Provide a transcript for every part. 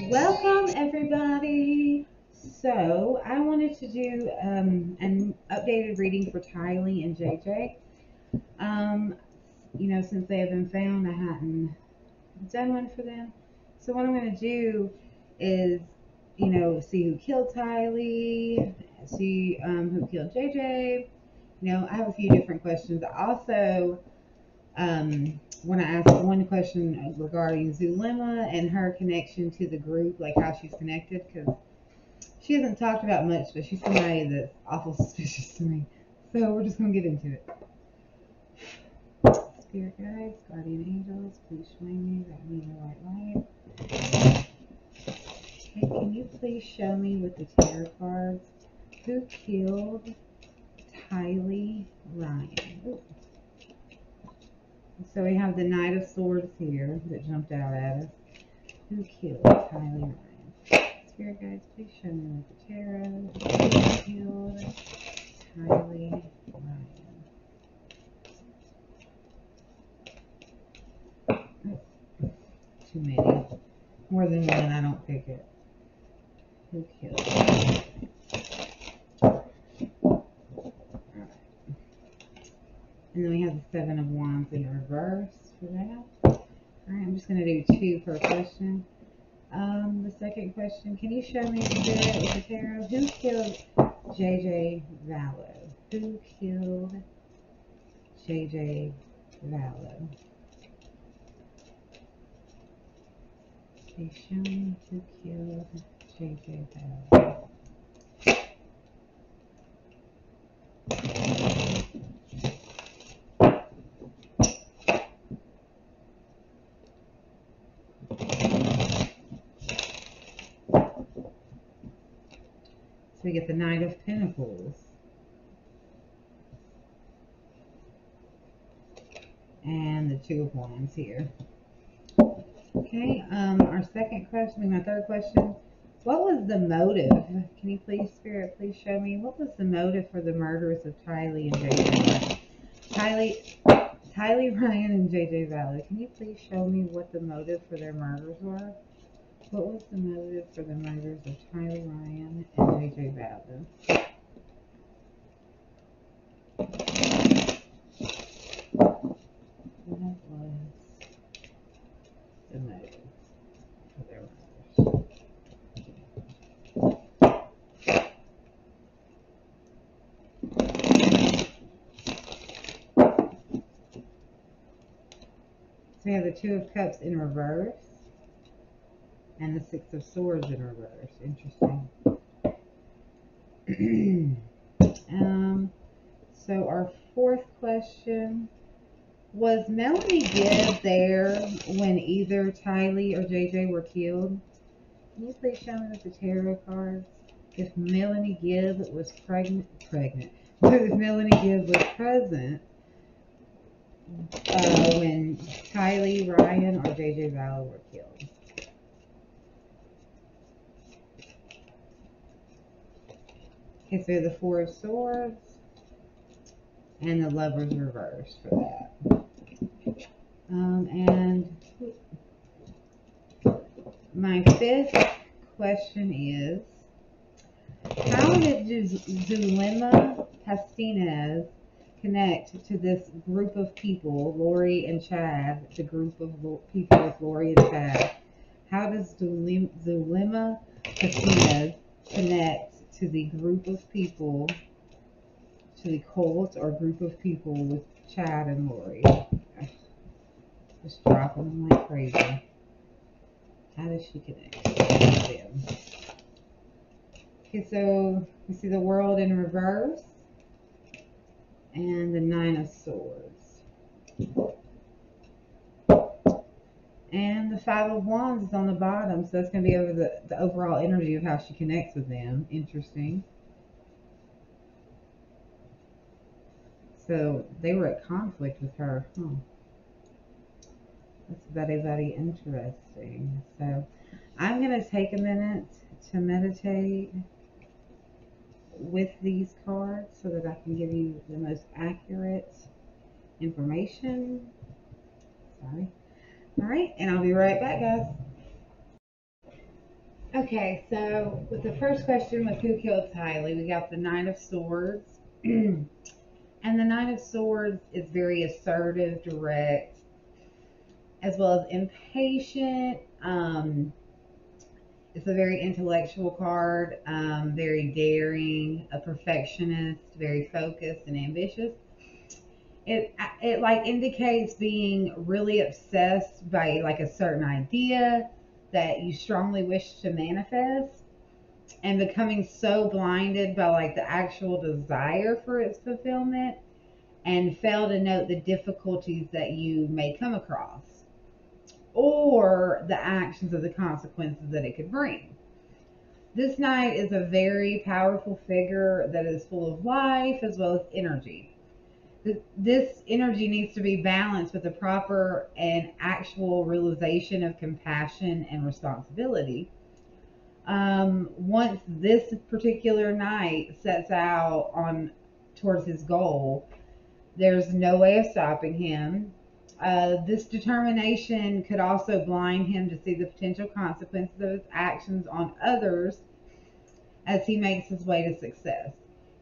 Welcome everybody. So I wanted to do an updated reading for Tylee and JJ. Um, since they have been found, I hadn't done one for them. So what I'm going to do is, see who killed Tylee, see who killed JJ. I have a few different questions. I also want to ask one question regarding Zulema and her connection to the group, like how she's connected, because she hasn't talked about much, but she's somebody that's awful suspicious to me. So we're just going to get into it. Spirit guides, guardian angels, please show me that I need the right light. Okay, can you please show me with the tarot cards who killed Tylee Ryan? Ooh. So we have the Knight of Swords here that jumped out at us. Who killed Tylee Ryan? Spirit guides, please show me with the tarot. Who killed Tylee Ryan? Too many. More than one, I don't pick it. Who killed her? And then we have the Seven of Wands in reverse for that. Alright, I'm just going to do two per question. The second question, can you show me a spirit with the tarot? Who killed JJ Vallow? Who killed JJ Vallow? Please show me who killed JJ Vallow. So we get the Knight of Pentacles. And the Two of Wands here. Okay, our second question, my third question. What was the motive? Can you please, Spirit, please show me what was the motive for the murders of Tylee and JJ? Tylee Ryan and JJ Vallow. Can you please show me what the motive for their murders were? What was the motive for the murders of Tylee Ryan and JJ Vallow? What was the motive for their murders? So we have the Two of Cups in reverse and the Six of Swords in reverse. Interesting. So our fourth question, was Melanie Gibb there when either Tylee or JJ were killed? Can you please show me with the tarot cards if Melanie Gibb was pregnant? If Melanie Gibb was present when Tylee Ryan or JJ Vallow were killed. Okay, so the Four of Swords and the Lover's reverse for that. And my fifth question is, how did Zulema Pastinez connect to this group of people, Lori and Chad, the group of people with Lori and Chad? How does Zulema Pastinez connect to the group of people, to the cult or group of people with Chad and Lori? Just dropping them like crazy. How does she connect with them? Okay, so we see the World in reverse and the Nine of Swords. And the Five of Wands is on the bottom, so that's going to be over the overall energy of how she connects with them. Interesting. So they were at conflict with her. That's very, very interesting. So I'm going to take a minute to meditate with these cards so that I can give you the most accurate information. Sorry. All right, and I'll be right back, guys. Okay, so with the first question with who killed Tylee, we got the Knight of Swords. And the Knight of Swords is very assertive, direct, as well as impatient. It's a very intellectual card, very daring, a perfectionist, very focused and ambitious. It like indicates being really obsessed by like a certain idea that you strongly wish to manifest, and becoming so blinded by like the actual desire for its fulfillment, and fail to note the difficulties that you may come across or the actions of the consequences that it could bring. This knight is a very powerful figure that is full of life as well as energy. This energy needs to be balanced with a proper and actual realization of compassion and responsibility. Once this particular knight sets out on towards his goal, there's no way of stopping him. This determination could also blind him to see the potential consequences of his actions on others as he makes his way to success.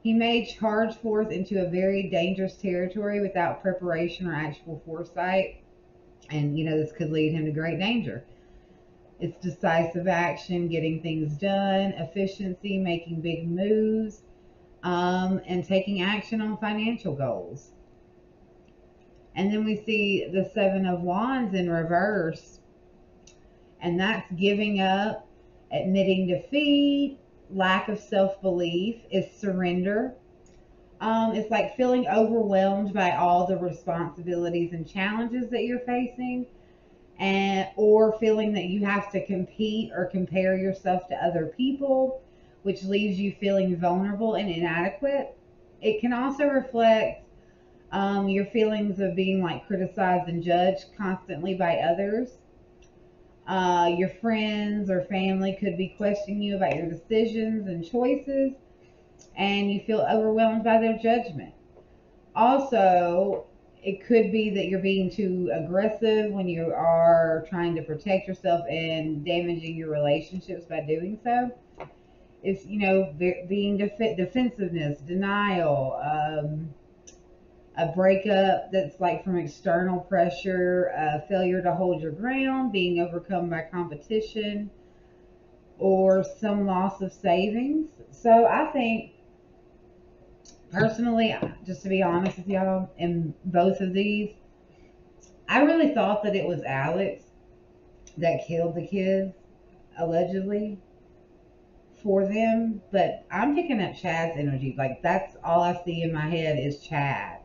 He may charge forth into a very dangerous territory without preparation or actual foresight, and this could lead him to great danger. It's decisive action, getting things done, efficiency, making big moves, and taking action on financial goals. And then we see the Seven of Wands in reverse, and that's giving up, admitting defeat, lack of self-belief, is surrender. It's like feeling overwhelmed by all the responsibilities and challenges that you're facing, or feeling that you have to compete or compare yourself to other people, which leaves you feeling vulnerable and inadequate. It can also reflect your feelings of being like criticized and judged constantly by others. Your friends or family could be questioning you about your decisions and choices, and you feel overwhelmed by their judgment. Also, it could be that you're being too aggressive when you are trying to protect yourself and damaging your relationships by doing so. It's, being defensiveness, denial, a breakup that's like from external pressure, failure to hold your ground, being overcome by competition, or some loss of savings. So I think, personally, just to be honest with y'all, in both of these, I really thought that it was Alex that killed the kids, allegedly, for them. But I'm picking up Chad's energy. Like, that's all I see in my head is Chad.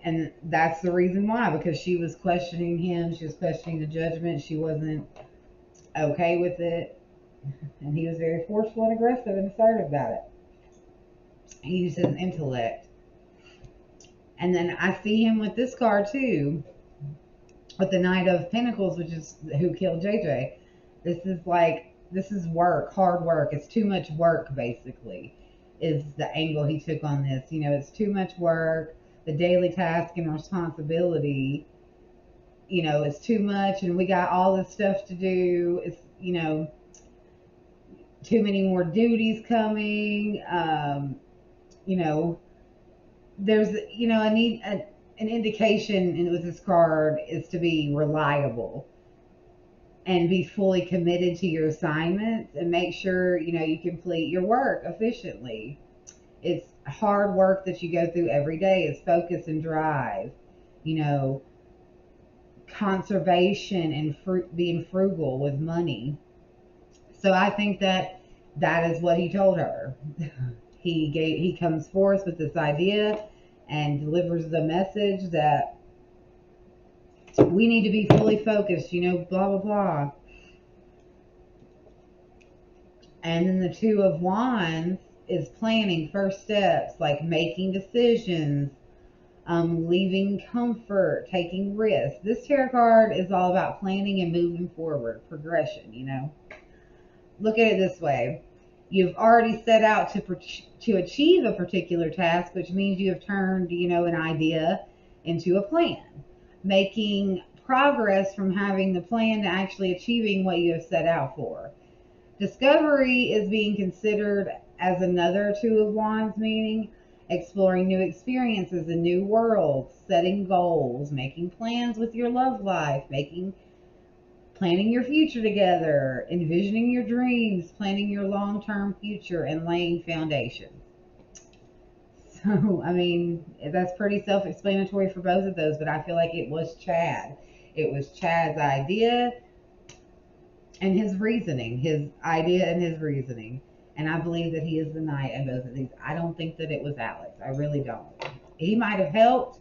And that's the reason why, because she was questioning him, she was questioning the judgment, she wasn't okay with it, and he was very forceful and aggressive and assertive about it. He used his intellect. And then I see him with this card too, with the Knight of Pentacles, which is who killed JJ. This is work, hard work. It's too much work, basically, is the angle he took on this. It's too much work. The daily task and responsibility, it's too much, and we got all this stuff to do. It's, too many more duties coming. There's, an indication with this card is to be reliable and be fully committed to your assignments and make sure, you complete your work efficiently. It's hard work that you go through every day. It's focus and drive, conservation and being frugal with money. So I think that is what he told her. He comes forth with this idea and delivers the message that we need to be fully focused, blah blah blah. And then the Two of Wands is planning, first steps, like making decisions, leaving comfort, taking risks. This tarot card is all about planning and moving forward, progression. Look at it this way. You've already set out to achieve a particular task, which means you have turned, an idea into a plan. Making progress from having the plan to actually achieving what you have set out for. Discovery is being considered as another Two of Wands meaning, exploring new experiences and new worlds, setting goals, making plans with your love life, planning your future together, envisioning your dreams, planning your long-term future, and laying foundations. So, I mean, that's pretty self-explanatory for both of those, but I feel like it was Chad. It was Chad's idea and his reasoning, his idea and his reasoning. And I believe that he is the knight in both of these. I don't think that it was Alex. I really don't. He might have helped,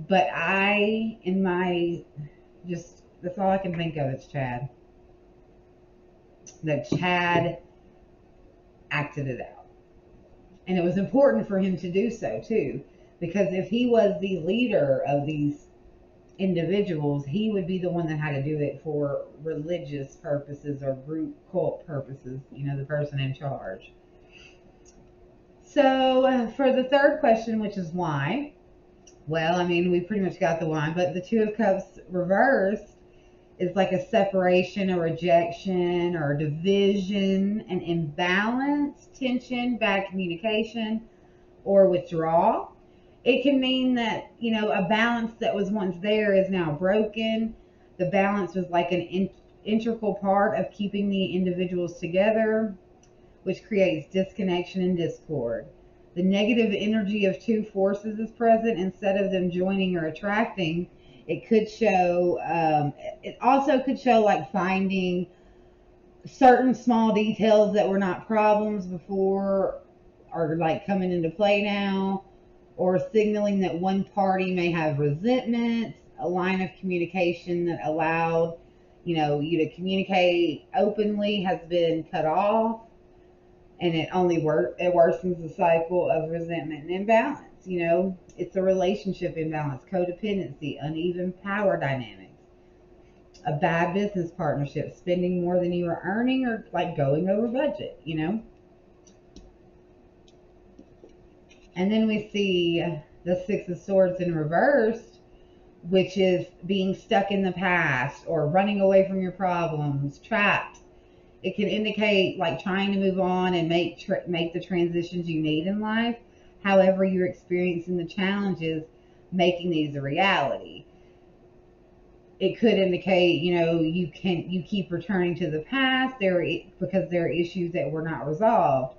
but that's all I can think of is Chad. That Chad acted it out. And it was important for him to do so too, because if he was the leader of these individuals, he would be the one that had to do it for religious purposes or group cult purposes, the person in charge. So for the third question, which is why, well, I mean, we pretty much got the why, but the Two of Cups reversed is like a separation, a rejection, or a division, an imbalance, tension, bad communication, or withdrawal. It can mean that, a balance that was once there is now broken. The balance was like an integral part of keeping the individuals together, which creates disconnection and discord. The negative energy of two forces is present instead of them joining or attracting. It could show, it also could show like finding certain small details that were not problems before are like coming into play now, or signaling that one party may have resentment, a line of communication that allowed, you to communicate openly has been cut off, and it worsens the cycle of resentment and imbalance. It's a relationship imbalance, codependency, uneven power dynamics, a bad business partnership, spending more than you are earning, or like going over budget, And then we see the Six of Swords in reverse, which is being stuck in the past or running away from your problems, trapped. It can indicate like trying to move on and make the transitions you need in life. However, you're experiencing the challenges making these a reality. It could indicate, you keep returning to the past because there are issues that were not resolved,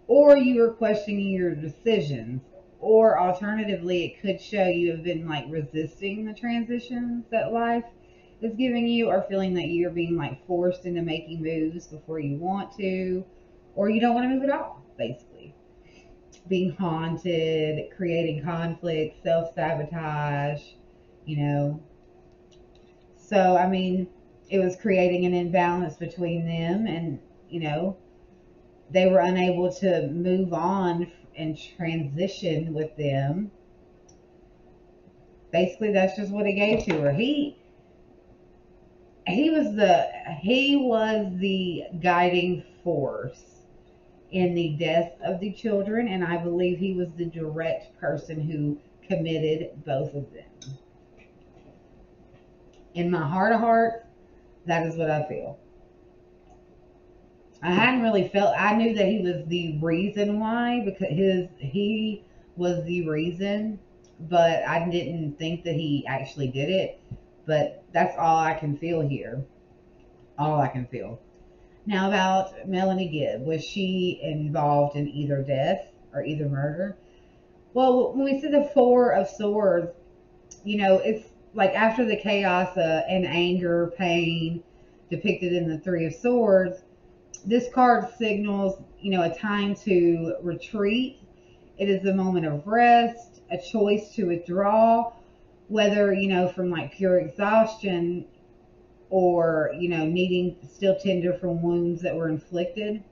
or you are questioning your decisions, or alternatively, it could show you have been like resisting the transitions that life is giving you, or feeling that you're being like forced into making moves before you want to, or you don't want to move at all, basically. Being haunted, creating conflict, self-sabotage, So, I mean, it was creating an imbalance between them, and, they were unable to move on and transition with them. Basically, that's just what he gave to her. He was the guiding force in the death of the children, and I believe he was the direct person who committed both of them. In my heart of hearts, that is what I feel. I hadn't really felt, I knew that he was the reason why, because he was the reason, but I didn't think that he actually did it. But that's all I can feel here. All I can feel. Now about Melanie Gibb. Was she involved in either death or either murder? Well, when we see the Four of Swords, it's like after the chaos and anger, pain depicted in the Three of Swords, this card signals, a time to retreat. It is a moment of rest, a choice to withdraw, whether, from like pure exhaustion or, needing still tender from wounds that were inflicted.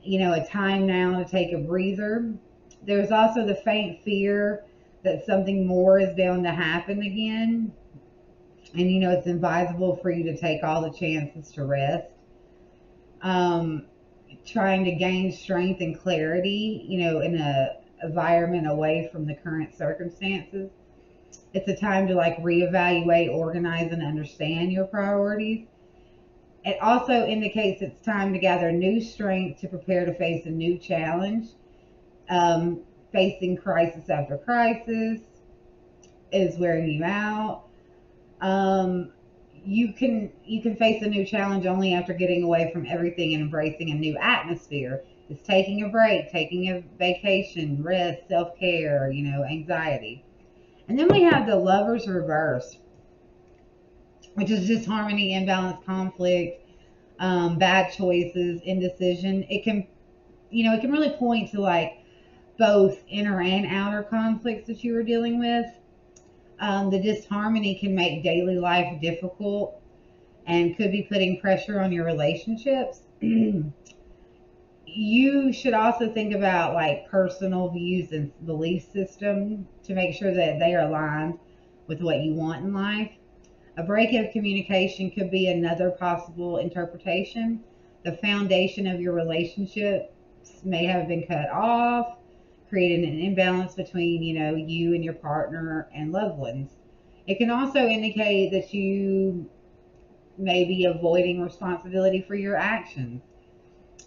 A time now to take a breather. There's also the faint fear that something more is bound to happen again. And, it's advisable for you to take all the chances to rest. Trying to gain strength and clarity, in an environment away from the current circumstances. It's a time to like reevaluate, organize, and understand your priorities. It also indicates it's time to gather new strength to prepare to face a new challenge. Um, Facing crisis after crisis is wearing you out. Um, you can face a new challenge only after getting away from everything and embracing a new atmosphere. It's taking a break, taking a vacation, rest, self care, anxiety. And then we have the Lover's Reverse, which is disharmony, imbalance, conflict, bad choices, indecision. It can really point to like both inner and outer conflicts that you are dealing with. The disharmony can make daily life difficult and could be putting pressure on your relationships. You should also think about like personal views and belief system to make sure that they are aligned with what you want in life. A break of communication could be another possible interpretation. The foundation of your relationship may have been cut off, creating an imbalance between, you and your partner and loved ones. It can also indicate that you may be avoiding responsibility for your actions.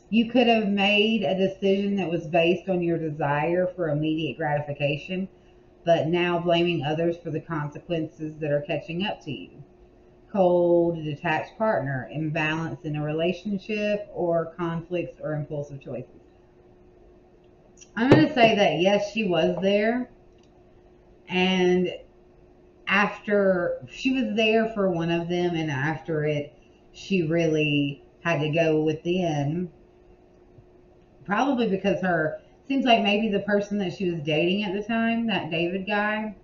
You could have made a decision that was based on your desire for immediate gratification, but now blaming others for the consequences that are catching up to you. Cold, detached partner, imbalance in a relationship, or conflicts or impulsive choices. I'm going to say that yes, she was there. And after she was there for one of them, and after it, she really had to go within. Probably because seems like maybe the person that she was dating at the time, that David guy,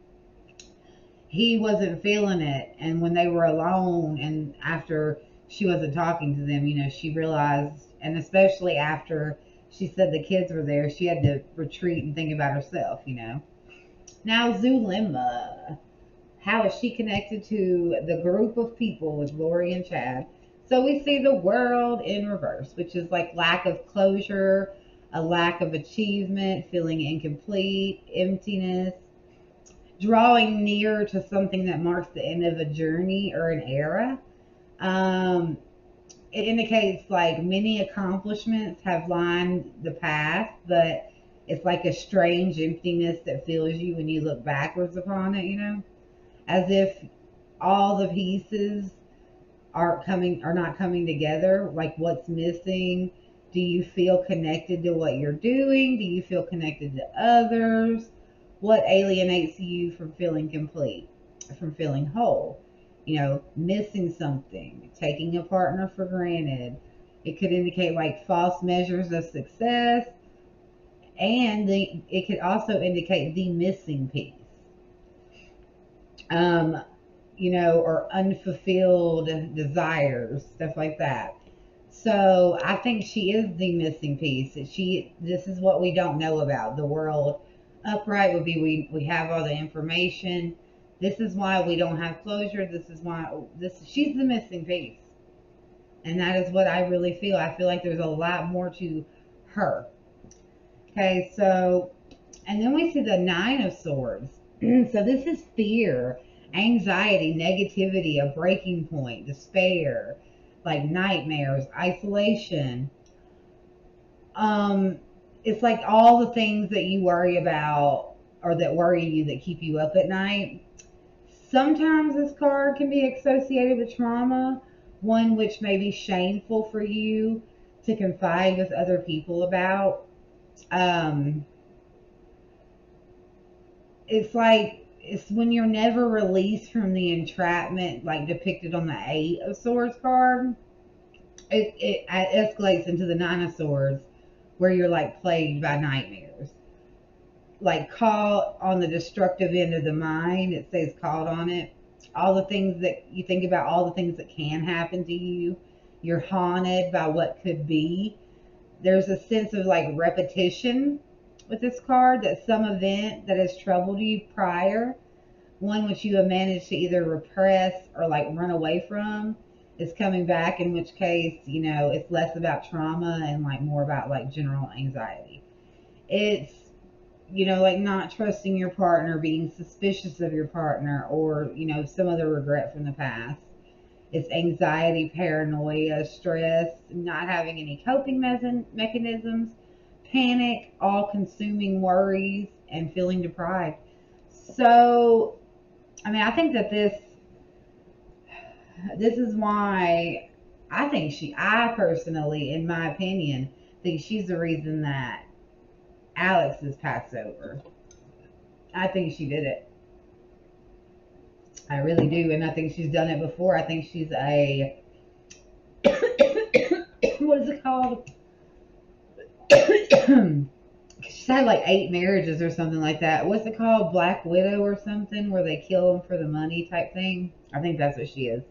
he wasn't feeling it. And when they were alone and after she wasn't talking to them, she realized, and especially after she said the kids were there, she had to retreat and think about herself. Now, Zulima, how is she connected to the group of people with Lori and Chad? So we see the world in reverse, which is like lack of closure, a lack of achievement, feeling incomplete, emptiness, drawing near to something that marks the end of a journey or an era. Um, it indicates like many accomplishments have lined the path, but it's like a strange emptiness that fills you when you look backwards upon it, as if all the pieces are not coming together. Like, what's missing? Do you feel connected to what you're doing? Do you feel connected to others? What alienates you from feeling complete, from feeling whole? Missing something, taking a partner for granted. It could indicate like false measures of success, and it could also indicate the missing piece. Or unfulfilled desires, stuff like that. So I think she is the missing piece. This is what we don't know about the world. Upright would be we have all the information. This is why we don't have closure. This is why she's the missing piece. And that is what I really feel. I feel like there's a lot more to her. Okay, so, and then we see the Nine of Swords. So this is fear, anxiety, negativity, a breaking point, despair, like nightmares, isolation. It's like all the things that you worry about or that worry you that keep you up at night. Sometimes this card can be associated with trauma, one which may be shameful for you to confide with other people about. It's when you're never released from the entrapment, like depicted on the Eight of Swords card. It escalates into the Nine of Swords, where you're like plagued by nightmares, like caught on the destructive end of the mind. It says caught on it. All the things that you think about, all the things that can happen to you. You're haunted by what could be. There's a sense of like repetition with this card, that some event that has troubled you prior, one which you have managed to either repress or like run away from, is coming back, in which case, it's less about trauma and like more about like general anxiety. It's you know, like not trusting your partner, being suspicious of your partner, or, you know, some other regret from the past. It's anxiety, paranoia, stress, not having any coping mechanisms, panic, all consuming worries, and feeling deprived. So, I mean, I think that this is why I personally, in my opinion, think she's the reason that Alex is passed over. I think she did it. I really do. And I think she's done it before. I think she's a, what is it called? She's had like 8 marriages or something like that. What's it called? Black Widow or something, where they kill them for the money type thing. I think that's what she is.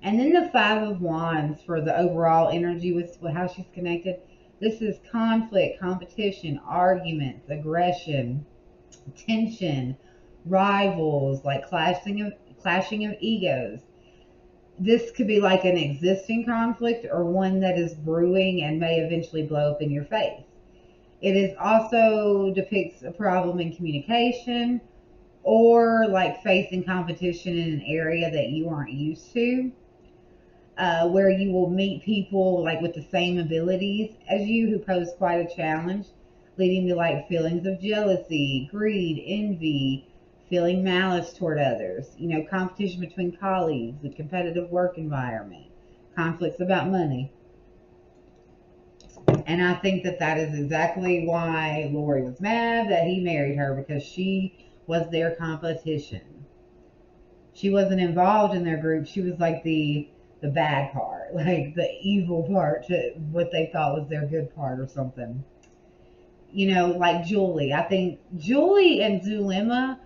And then the Five of Wands for the overall energy with how she's connected. This is conflict, competition, arguments, aggression, tension, rivals, like clashing of egos. This could be like an existing conflict or one that is brewing and may eventually blow up in your face. It is also depicts a problem in communication or like facing competition in an area that you aren't used to. Where you will meet people like with the same abilities as you who pose quite a challenge, leading to like feelings of jealousy, greed, envy, feeling malice toward others, you know, competition between colleagues, a competitive work environment, conflicts about money. And I think that that is exactly why Lori was mad that he married her, because she was their competition. She wasn't involved in their group. She was like the bad part, like the evil part to what they thought was their good part or something. You know, like Julie. I think Julie and Zulema,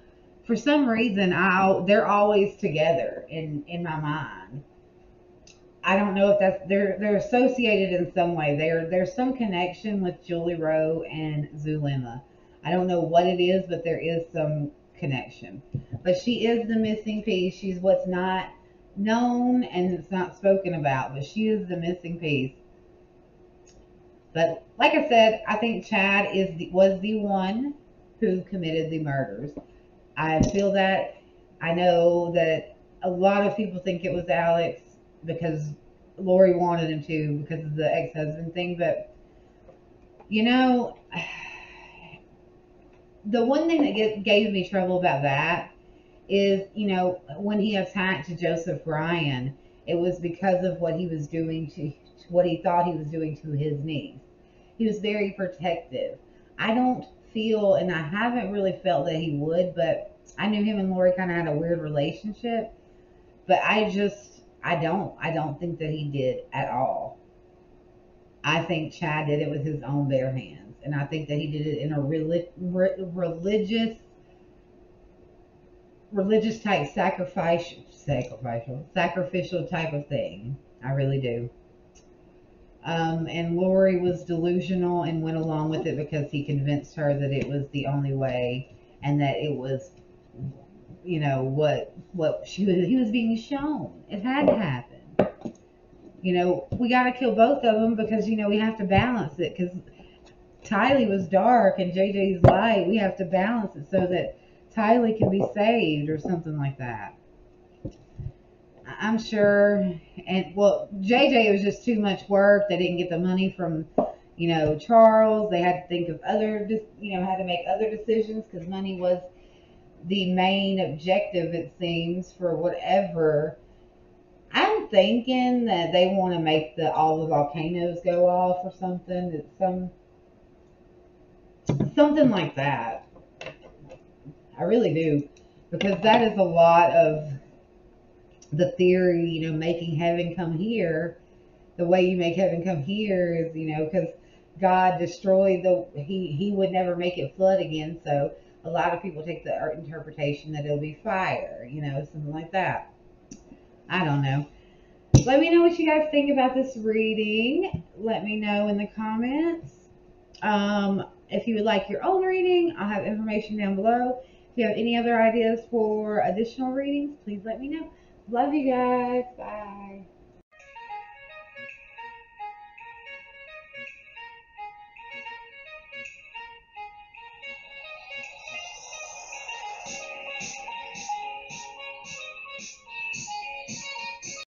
for some reason, they're always together in my mind. I don't know if that's they're associated in some way. There's some connection with Julie Rowe and Zulema. I don't know what it is, but there is some connection. But she is the missing piece. She's what's not known and it's not spoken about, but she is the missing piece. But like I said, I think Chad was the one who committed the murders. I feel that. I know that a lot of people think it was Alex because Lori wanted him to because of the ex-husband thing, but you know, the one thing that gave me trouble about that is, you know, when he attacked Joseph Ryan, it was because of what he was doing to what he thought he was doing to his niece. He was very protective. I don't feel, and I haven't really felt that he would, but I knew him and Lori kind of had a weird relationship. But I don't think that he did at all. I think Chad did it with his own bare hands, and I think that he did it in a religious type sacrificial type of thing. I really do. And Lori was delusional and went along with it because he convinced her that it was the only way and that it was, you know, what he was being shown. It had to happen. You know, we got to kill both of them because, you know, we have to balance it because Tylee was dark and JJ's light. We have to balance it so that Tylee can be saved or something like that. I'm sure. And well, JJ was just too much work. They didn't get the money from, you know, Charles. They had to think of had to make other decisions because money was the main objective, it seems, for whatever. I'm thinking that they want to make all the volcanoes go off or something. It's something like that. I really do, because that is a lot of the theory, you know, making heaven come here. The way you make heaven come here is, you know, because God destroyed he would never make it flood again. So a lot of people take the interpretation that it'll be fire, you know, something like that. I don't know. Let me know what you guys think about this reading. Let me know in the comments. If you would like your own reading, I'll have information down below. If you have any other ideas for additional readings, please let me know. Love you guys. Bye.